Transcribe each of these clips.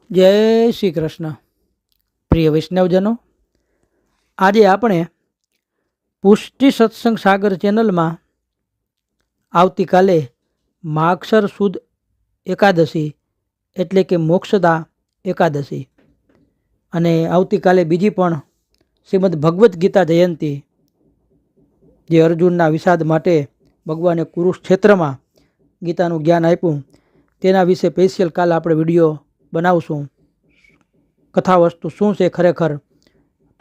જય શ્રી કૃષ્ણ. પ્રિય વૈષ્ણવજનો, આજે આપણે પુષ્ટિ સત્સંગ સાગર ચેનલમાં આવતીકાલે માગસર સુદ એકાદશી એટલે કે મોક્ષદા એકાદશી અને આવતીકાલે બીજી પણ શ્રીમદ ભગવદ્ ગીતા જયંતિ, જે અર્જુનના વિષાદ માટે ભગવાને કુરુક્ષેત્રમાં ગીતાનું જ્ઞાન આપ્યું તેના વિશે સ્પેશિયલ કાલ આપણે વિડીયો બનાવશું. કથા વસ્તુ શું છે ખરેખર,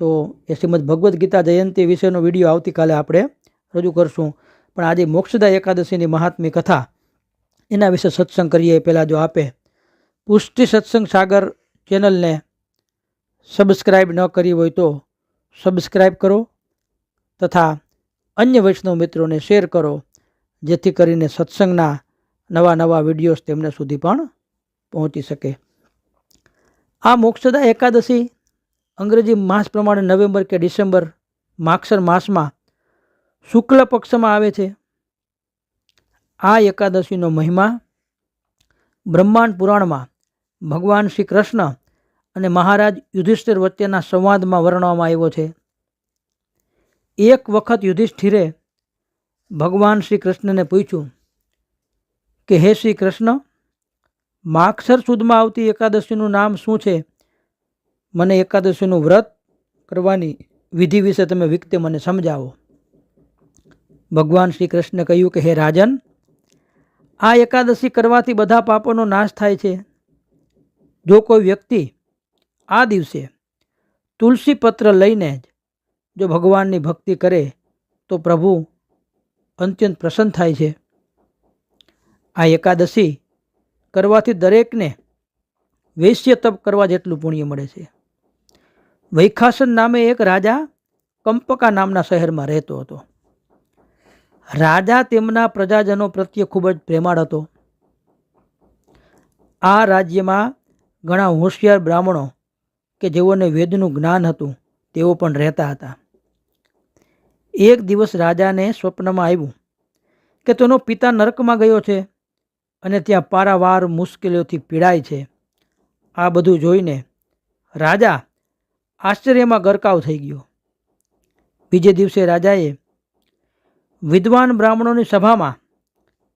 તો એ શ્રીમદ ભગવદ્ ગીતા જયંતિ વિશેનો વિડીયો આવતીકાલે આપણે રજૂ કરશું. પણ આજે મોક્ષદા એકાદશીની મહાત્મી કથા, એના વિશે સત્સંગ કરીએ. પહેલાં જો આપે પુષ્ટિ સત્સંગ સાગર ચેનલને સબસ્ક્રાઈબ ન કરી હોય તો સબસ્ક્રાઈબ કરો તથા અન્ય વૈષ્ણવ મિત્રોને શેર કરો, જેથી કરીને સત્સંગના નવા નવા વિડીયોઝ તેમને સુધી પણ પહોંચી શકે. આ મોક્ષદા એકાદશી અંગ્રેજી માસ પ્રમાણે નવેમ્બર કે ડિસેમ્બર માગસર માસમાં શુક્લ પક્ષમાં આવે છે. આ એકાદશીનો મહિમા બ્રહ્માંડ પુરાણમાં ભગવાન શ્રી કૃષ્ણ અને મહારાજ યુધિષ્ઠિર વચ્ચેના સંવાદમાં વર્ણવવામાં આવ્યો છે. એક વખત યુધિષ્ઠિરે ભગવાન શ્રી કૃષ્ણને પૂછ્યું કે હે શ્રી કૃષ્ણ, માગસર સુદમાં આવતી એકાદશીનું નામ શું છે? મને એકાદશીનું વ્રત કરવાની વિધિ વિશે તમે વિગતે મને સમજાવો. ભગવાન શ્રી કૃષ્ણે કહ્યું કે હે રાજન, આ એકાદશી કરવાથી બધા પાપોનો નાશ થાય છે. જો કોઈ વ્યક્તિ આ દિવસે તુલસી પત્ર લઈને જ જો ભગવાનની ભક્તિ કરે તો પ્રભુ અત્યંત પ્રસન્ન થાય છે. આ એકાદશી કરવાથી દરેકને વૈશ્ય તપ કરવા જેટલું પુણ્ય મળે છે. વૈખાસન નામે એક રાજા કંપકા નામના શહેરમાં રહેતો હતો. રાજા તેમના પ્રજાજનો પ્રત્યે ખૂબ જ પ્રેમાળ હતો. આ રાજ્યમાં ઘણા હોશિયાર બ્રાહ્મણો કે જેઓને વેદનું જ્ઞાન હતું તેઓ પણ રહેતા હતા. એક દિવસ રાજાને સ્વપ્નમાં આવ્યું કે તેનો પિતા નરકમાં ગયો છે અને ત્યાં પારાવાર મુશ્કેલીઓથી પીડાય છે. આ બધું જોઈને રાજા આશ્ચર્યમાં ગરકાવ થઈ ગયો. બીજે દિવસે રાજાએ વિદ્વાન બ્રાહ્મણોની સભામાં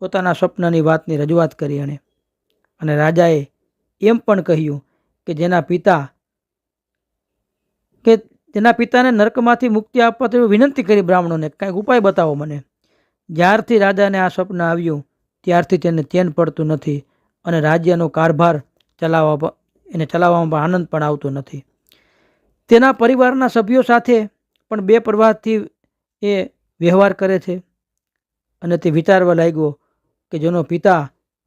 પોતાના સ્વપ્નની વાતની રજૂઆત કરી અને રાજાએ એમ પણ કહ્યું કે જેના પિતાને નરકમાંથી મુક્તિ આપવા તેવી વિનંતી કરી બ્રાહ્મણોને, કાંઈક ઉપાય બતાવો મને. જ્યારથી રાજાને આ સ્વપ્ન આવ્યું ત્યારથી તેને ચેન પડતું નથી અને રાજ્યનો કારભાર ચલાવવામાં આનંદ પણ આવતો નથી. તેના પરિવારના સભ્યો સાથે પણ બેપરવાહથી એ વ્યવહાર કરે છે અને તે વિચારવા લાગ્યો કે જેનો પિતા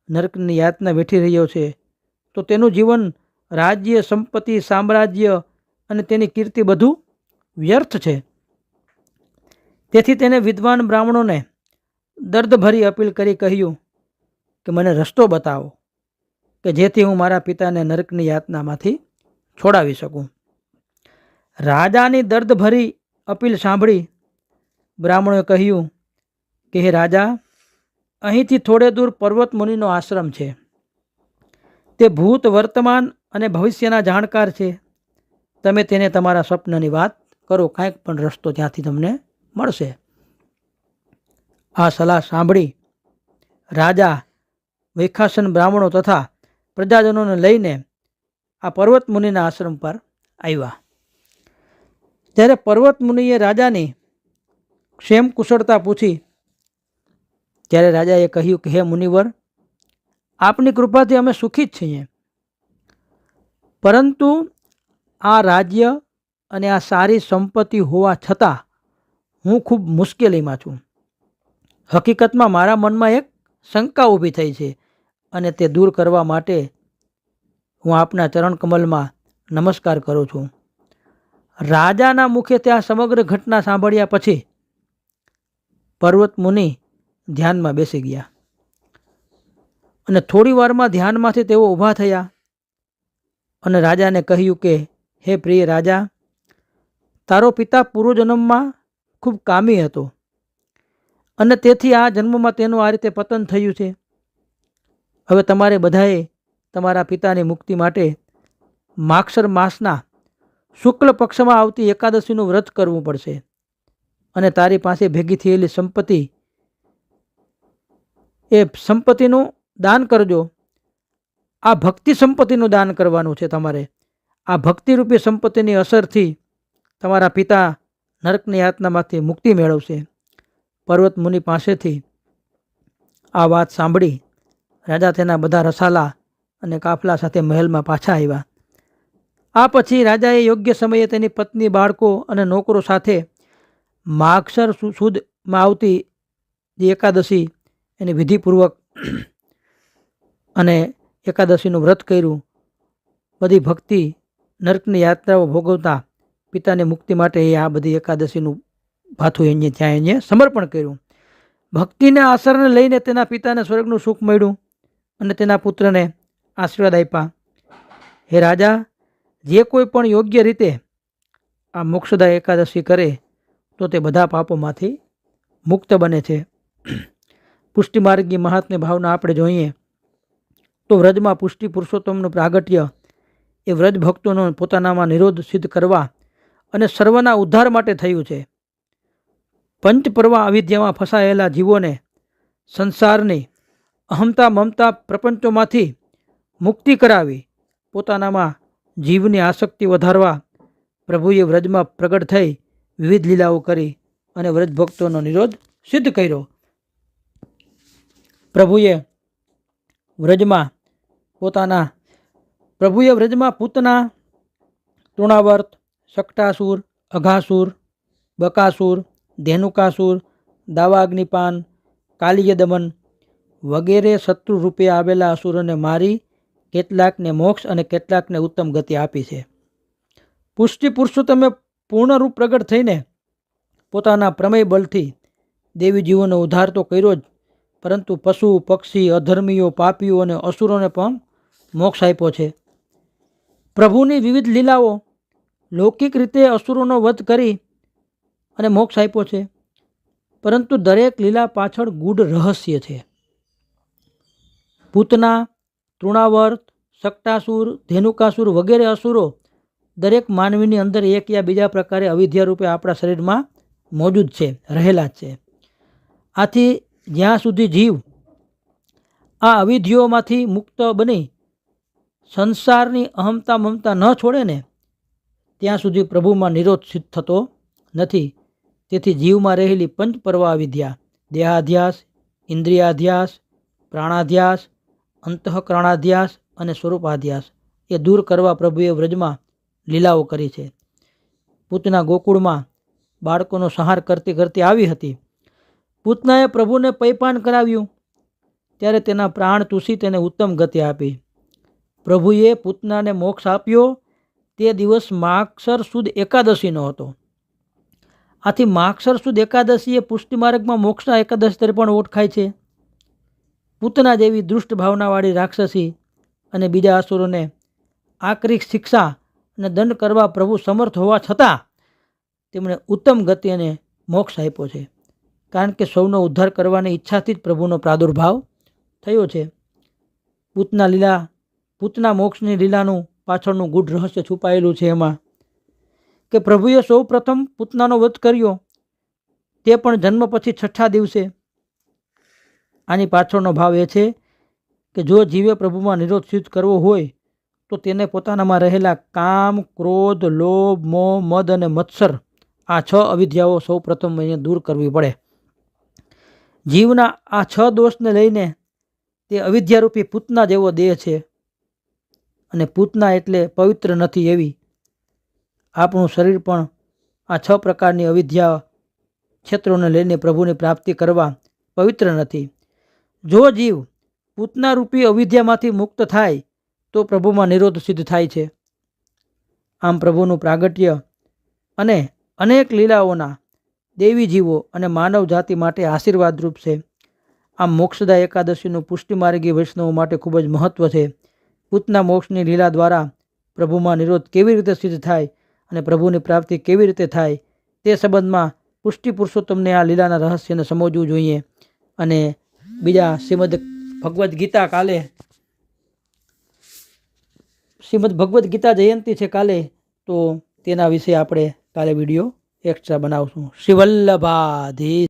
નરકની યાતના વેઠી રહ્યો છે તો તેનું જીવન, રાજ્ય, સંપત્તિ, સામ્રાજ્ય અને તેની કીર્તિ બધું વ્યર્થ છે. તેથી તેને વિદ્વાન બ્રાહ્મણોને દર્દભરી અપીલ કરી કહ્યું કે મને રસ્તો બતાવો કે જેથી હું મારા પિતાને નરકની યાતનામાંથી છોડાવી શકું. રાજાની દર્દભરી અપીલ સાંભળી બ્રાહ્મણોએ કહ્યું કે હે રાજા, અહીંથી થોડે દૂર પર્વત મુનિનો આશ્રમ છે. તે ભૂત, વર્તમાન અને ભવિષ્યના જાણકાર છે. તમે તેને તમારા સ્વપ્નની વાત કરો, કાંઈક પણ રસ્તો ત્યાંથી તમને મળશે. આ સલાહ સાંભળી રાજા વૈખાસન બ્રાહ્મણો તથા પ્રજાજનોને લઈને આ પર્વત મુનિના આશ્રમ પર આવ્યા. જ્યારે પર્વત મુનિએ રાજાની ક્ષેમ કુશળતા પૂછી ત્યારે રાજાએ કહ્યું કે હે મુનિવર, આપની કૃપાથી અમે સુખી જ છીએ, પરંતુ આ રાજ્ય અને આ સારી સંપત્તિ હોવા છતાં હું ખૂબ મુશ્કેલીમાં છું. હકીકતમાં મારા મનમાં એક શંકા ઊભી થઈ છે અને તે દૂર કરવા માટે હું આપના ચરણ કમલમાં નમસ્કાર કરું છું. રાજાના મુખેથી આ સમગ્ર ઘટના સાંભળ્યા પછી પર્વત મુનિ ધ્યાનમાં બેસી ગયા અને થોડી વારમાં ધ્યાનમાંથી તેઓ ઊભા થયા અને રાજાને કહ્યું કે હે પ્રિય રાજા, તારો પિતા પૂર્વજન્મમાં ખૂબ કામી હતો અને તેથી આ જન્મમાં તેનું આ રીતે પતન થયું છે. હવે તમારે બધાએ તમારા પિતાની મુક્તિ માટે માગસર માસના શુક્લ પક્ષમાં આવતી એકાદશીનું વ્રત કરવું પડશે અને તારી પાસે ભેગી થયેલી સંપત્તિ એ સંપત્તિનું દાન કરજો. આ ભક્તિ સંપત્તિનું દાન કરવાનું છે તમારે. આ ભક્તિરૂપી સંપત્તિની અસરથી તમારા પિતા નરકની યાતનામાંથી મુક્તિ મેળવશે. પર્વત મુનિ પાસેથી આ વાત સાંભળી રાજા તેના બધા રસાલા અને કાફલા સાથે મહેલમાં પાછા આવ્યા. આ પછી રાજાએ યોગ્ય સમયે તેની પત્ની, બાળકો અને નોકરો સાથે માગસર સુદમાં આવતી જે એકાદશી એની વિધિપૂર્વક અને એકાદશીનું વ્રત કર્યું. બધી ભક્તિ નરકની યાત્રાઓ ભોગવતા પિતાની મુક્તિ માટે એ આ બધી એકાદશીનું ભાથું એને સમર્પણ કર્યું. ભક્તિના આસરને લઈને તેના પિતાને સ્વર્ગનું સુખ મળ્યું અને તેના પુત્રને આશીર્વાદ આપ્યા. હે રાજા, જે કોઈ પણ યોગ્ય રીતે આ મોક્ષદા એકાદશી કરે તો તે બધા પાપોમાંથી મુક્ત બને છે. પુષ્ટિમાર્ગી મહાત્મ્ય ભાવના આપણે જોઈએ તો વ્રજમાં પુષ્ટિ પુરુષોત્તમનું પ્રાગટ્ય એ વ્રજ ભક્તોનો પોતાનામાં નિરોધ સિદ્ધ કરવા અને સર્વના ઉદ્ધાર માટે થયું છે. પંચપર્વ અવિદ્યામાં ફસાયેલા જીવોને સંસારની અહમતા મમતા પ્રપંચોમાંથી મુક્તિ કરાવી પોતાનામાં જીવની આસક્તિ વધારવા પ્રભુએ વ્રજમાં પ્રગટ થઈ વિવિધ લીલાઓ કરી અને વ્રજ ભક્તોનો નિરોધ સિદ્ધ કર્યો. પ્રભુએ વ્રજમાં પૂતના, તૃણાવર્ત, શકટાસુર, અઘાસુર, બકાસુર, ધેનુકાસુર, દાવાગ્નિપાન, કાલિય દમન વગેરે શત્રુ રૂપે આવેલા અસુરોને મારી કેટલાકને મોક્ષ અને કેટલાકને ઉત્તમ ગતિ આપી છે. પુષ્ટિ પુરુષોત્તમે પૂર્ણરૂપ પ્રગટ થઈને પોતાના પ્રમેય બળથી દેવી જીવોનો ઉદ્ધાર તો કર્યો જ, પરંતુ પશુ, પક્ષી, અધર્મીઓ, પાપીઓ અને અસુરોને પણ મોક્ષ આપ્યો છે. પ્રભુની વિવિધ લીલાઓ લૌકિક રીતે અસુરોનો વધ કરી અને મોક્ષ આપ્યો છે, પરંતુ દરેક લીલા પાછળ ગૂઢ રહસ્ય છે. પૂતના, તૃણાવર્ત, શકટાસુર, ધેનુકાસુર વગેરે અસુરો દરેક માનવીની અંદર એક યા બીજા પ્રકારે અવિદ્યા રૂપે આપણા શરીરમાં મોજૂદ છે, રહેલા જ છે. આથી જ્યાં સુધી જીવ આ અવિધ્યોમાંથી મુક્ત બની સંસારની અહમતા મમતા ન છોડે ને ત્યાં સુધી પ્રભુમાં નિરોધ સિદ્ધ થતો નથી. તેથી જીવમાં રહેલી પંચપર્વ અવિદ્યા, દેહાધ્યાસ, ઇન્દ્રિયાધ્યાસ, પ્રાણાધ્યાસ, અંતઃકરણાધ્યાસ અને સ્વરૂપાધ્યાસ એ દૂર કરવા પ્રભુએ વ્રજમાં લીલાઓ કરી છે. પૂતના ગોકુળમાં બાળકોનો સંહાર કરતી કરતી આવી હતી. પૂતનાએ પ્રભુને પૈપાન કરાવ્યું ત્યારે તેના પ્રાણ તૂસી તેને ઉત્તમ ગતિ આપી. પ્રભુએ પૂતનાને મોક્ષ આપ્યો તે દિવસ માગસર સુદ એકાદશીનો હતો. આથી માગસર સુદ એકાદશી એ પુષ્ટિમાર્ગમાં મોક્ષના એકાદશી તરીકે પણ ઓળખાય છે. પૂતના જેવી દુષ્ટ ભાવનાવાળી રાક્ષસી અને બીજા અસુરોને આકરી શિક્ષા અને દંડ કરવા પ્રભુ સમર્થ હોવા છતાં તેમણે ઉત્તમ ગતિ અને મોક્ષ આપ્યો છે. કારણ કે સૌનો ઉદ્ધાર કરવાની ઈચ્છાથી જ પ્રભુનો પ્રાદુર્ભાવ થયો છે. પૂતના મોક્ષની લીલાનું પાછળનું ગૂઢ રહસ્ય છુપાયેલું છે એમાં કે પ્રભુએ સૌ પ્રથમ પૂતનાનો વધ કર્યો, તે પણ જન્મ પછી 6ઠા દિવસે. આની પાછળનો ભાવ એ છે કે જો જીવે પ્રભુમાં નિરોધ સિદ્ધ કરવો હોય તો તેને પોતાનામાં રહેલા કામ, ક્રોધ, લોભ, મોહ, મદ અને મત્સર આ 6 અવિદ્યાઓ સૌ પ્રથમ એને દૂર કરવી પડે. જીવના આ 6 દોષને લઈને તે અવિદ્યારૂપી પૂતના જેવો દેહ છે અને પૂતના એટલે પવિત્ર નથી એવી. આપણું શરીર પણ આ 6 પ્રકારની અવિદ્યા ક્ષેત્રોને લઈને પ્રભુની પ્રાપ્તિ કરવા પવિત્ર નથી. જો જીવ પૂતના રૂપી અવિદ્યામાંથી મુક્ત થાય તો પ્રભુમાં નિરોધ સિદ્ધ થાય છે. આમ પ્રભુનું પ્રાગટ્ય અને અનેક લીલાઓના દેવી જીવો અને માનવ જાતિ માટે આશીર્વાદરૂપ છે. આમ મોક્ષદા એકાદશીનું પુષ્ટિમાર્ગી વૈષ્ણવો માટે ખૂબ જ મહત્વ છે. પૂતના મોક્ષની લીલા દ્વારા પ્રભુમાં નિરોધ કેવી રીતે સિદ્ધ થાય અને પ્રભુની પ્રાપ્તિ કેવી રીતે થાય તે સંબંધમાં પુષ્ટિ પુરુષોત્તમને આ લીલાના રહસ્યને સમજવું જોઈએ. અને બીજા શ્રીમદ ભગવદ્ ગીતા કાલે શ્રીમદ ભગવદ્ ગીતા જયંતિ છે કાલે, તો તેના વિશે આપણે કાલે વિડીયો એક્સ્ટ્રા બનાવશું. શ્રી વલ્લભાધીશ.